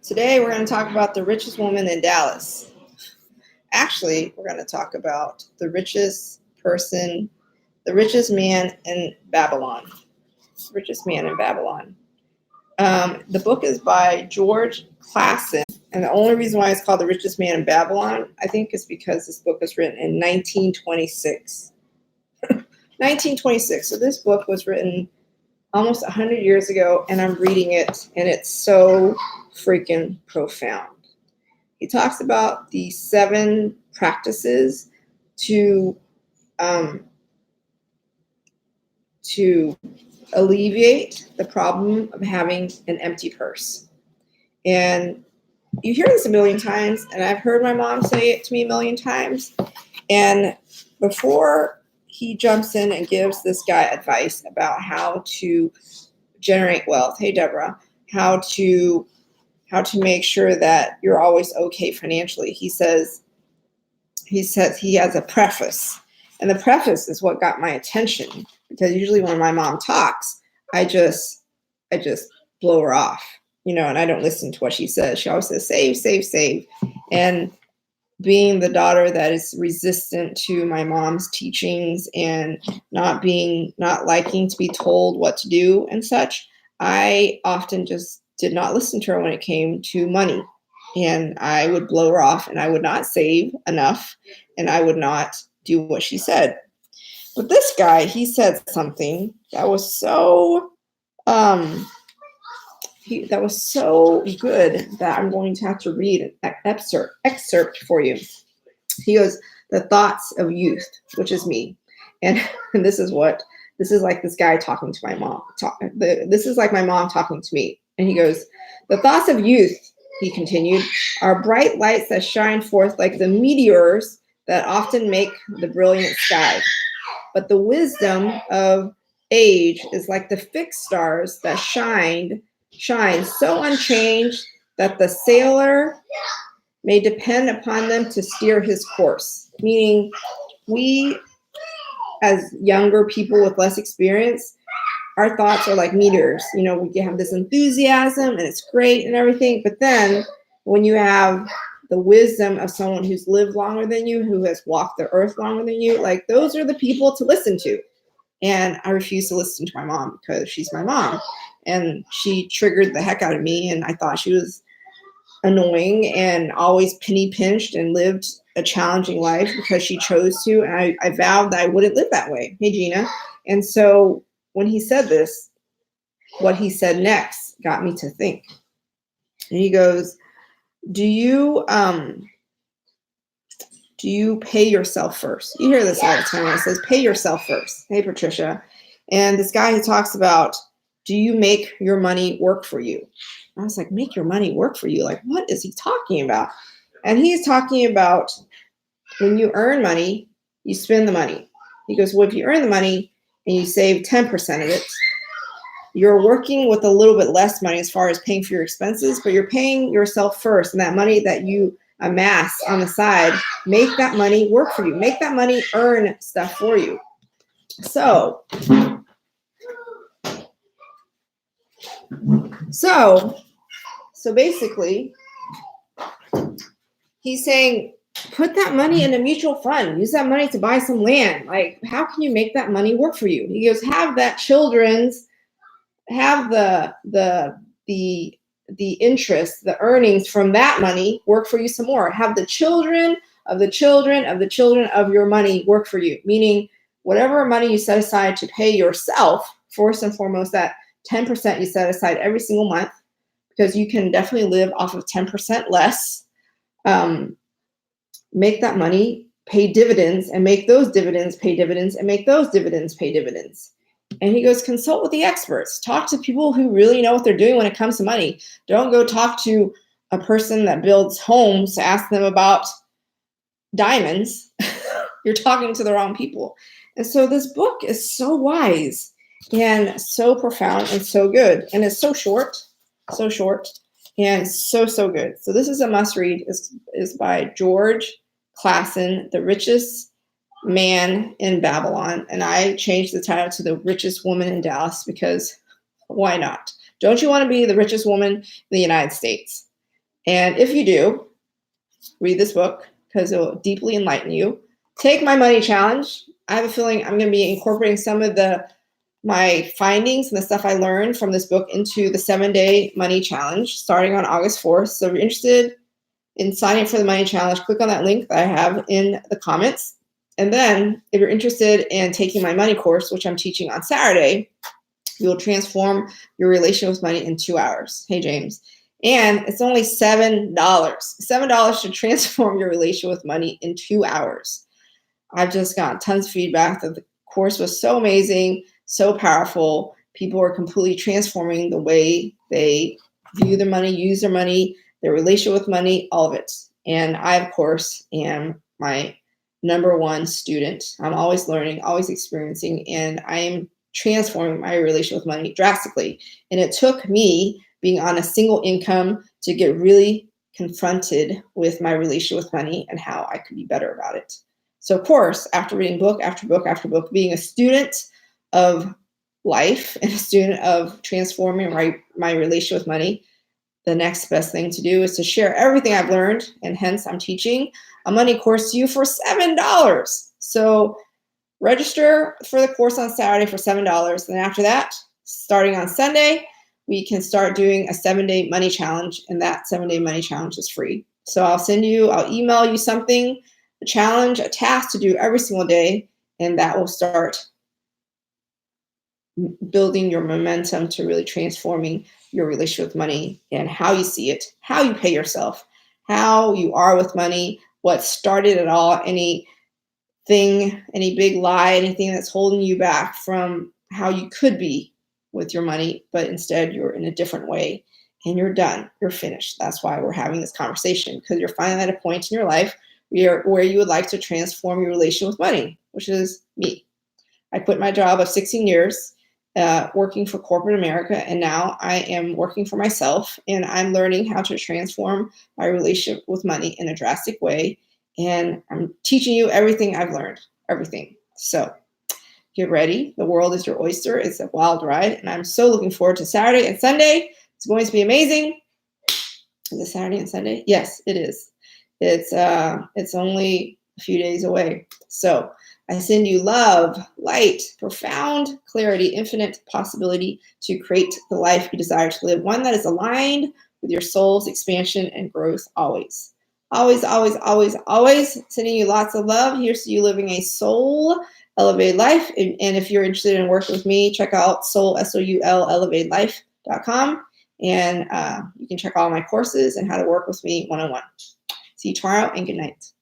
Today we're going to talk about the richest woman in Dallas. Actually, we're going to talk about the richest person, the richest man in Babylon. Richest man in Babylon. The book is by George Clason, and the only reason why it's called The Richest Man in Babylon, I think, is because this book was written in 1926. 1926. So this book was written almost 100 years ago, and I'm reading it, and it's so freaking profound. He talks about the 7 practices to alleviate the problem of having an empty purse. And you hear this a million times, and I've heard my mom say it to me a million times. And before he jumps in and gives this guy advice about how to generate wealth, hey Deborah, how to make sure that you're always okay financially, he says he has a preface. And the preface is what got my attention, because usually when my mom talks, I just blow her off, and I don't listen to what she says. She always says, save, save, save. And being the daughter that is resistant to my mom's teachings and not liking to be told what to do and such, I often just did not listen to her when it came to money. And I would blow her off, and I would not save enough, and I would not do what she said. But this guy, he said something that was so good that I'm going to have to read an excerpt for you. He goes, the thoughts of youth, which is me. And this is like this guy talking to my mom. This is like my mom talking to me. And he goes, the thoughts of youth, he continued, are bright lights that shine forth like the meteors that often make the brilliant sky. But the wisdom of age is like the fixed stars that shine so unchanged that the sailor may depend upon them to steer his course. Meaning, we as younger people with less experience, our thoughts are like meteors. We have this enthusiasm and it's great and everything. But then when you have the wisdom of someone who's lived longer than you, who has walked the earth longer than you, like those are the people to listen to. And I refuse to listen to my mom because she's my mom. And she triggered the heck out of me. And I thought she was annoying and always penny pinched and lived a challenging life because she chose to. And I vowed that I wouldn't live that way. Hey, Gina. And so when he said this, what he said next got me to think. And he goes, do you pay yourself first? You hear this all the time. It says, pay yourself first. Hey, Patricia. And this guy who talks about, do you make your money work for you? I was like, make your money work for you? Like, what is he talking about? And he's talking about when you earn money, you spend the money. He goes, well, if you earn the money and you save 10% of it, you're working with a little bit less money as far as paying for your expenses, but you're paying yourself first. And that money that you amass on the side, make that money work for you. Make that money earn stuff for you. So basically, he's saying, put that money in a mutual fund. Use that money to buy some land. Like, how can you make that money work for you? He goes, have the interest, the earnings from that money work for you some more. Have the children of the children of the children of your money work for you. Meaning, whatever money you set aside to pay yourself, first and foremost, that 10% you set aside every single month, because you can definitely live off of 10% less. Make that money pay dividends, and make those dividends pay dividends, and make those dividends pay dividends. And he goes, consult with the experts. Talk to people who really know what they're doing when it comes to money. Don't go talk to a person that builds homes to ask them about diamonds. You're talking to the wrong people. And so this book is so wise and so profound and so good. And it's so short, and so good. So this is a must read. Is by George Clason, The Richest Man in Babylon. And I changed the title to The Richest Woman in Dallas because why not? Don't you want to be the richest woman in the United States? And if you do, read this book because it will deeply enlighten you. Take my money challenge. I have a feeling I'm going to be incorporating some of my findings and the stuff I learned from this book into the 7-day money challenge starting on August 4th. So if you're interested in signing up for the money challenge, click on that link that I have in the comments. And then if you're interested in taking my money course, which I'm teaching on Saturday, you will transform your relation with money in 2 hours. Hey, James. And it's only $7. $7 to transform your relation with money in 2 hours. I've just gotten tons of feedback that the course was so amazing, so powerful. People are completely transforming the way they view their money, use their money, their relation with money, all of it. And I, of course, am my #1 student. I'm always learning, always experiencing, and I am transforming my relation with money drastically. And it took me being on a single income to get really confronted with my relation with money and how I could be better about it. So, of course, after reading book after book after book, being a student of life and a student of transforming my relation with money, the next best thing to do is to share everything I've learned, and hence I'm teaching a money course to you for $7. So register for the course on Saturday for $7. Then after that, starting on Sunday, we can start doing a 7-day money challenge, and that 7-day money challenge is free. So I'll email you something, a challenge, a task to do every single day, and that will start building your momentum to really transforming your relationship with money and how you see it, how you pay yourself, how you are with money, what started it all, any big lie, anything that's holding you back from how you could be with your money, but instead you're in a different way and you're done, you're finished. That's why we're having this conversation, because you're finally at a point in your life where you would like to transform your relation with money, which is me. I quit my job of 16 years working for corporate America, and now I am working for myself, and I'm learning how to transform my relationship with money in a drastic way. And I'm teaching you everything I've learned, everything. So get ready. The world is your oyster. It's a wild ride, and I'm so looking forward to Saturday and Sunday. It's going to be amazing. Is it Saturday and Sunday? Yes, it is. It's only a few days away. So I send you love, light, profound clarity, infinite possibility to create the life you desire to live, one that is aligned with your soul's expansion and growth always. Always, always, always, always sending you lots of love. Here's to you living a soul elevated life. And if you're interested in working with me, check out soul, SOUL, elevatedlife.com. And you can check all my courses and how to work with me one-on-one. See you tomorrow, and good night.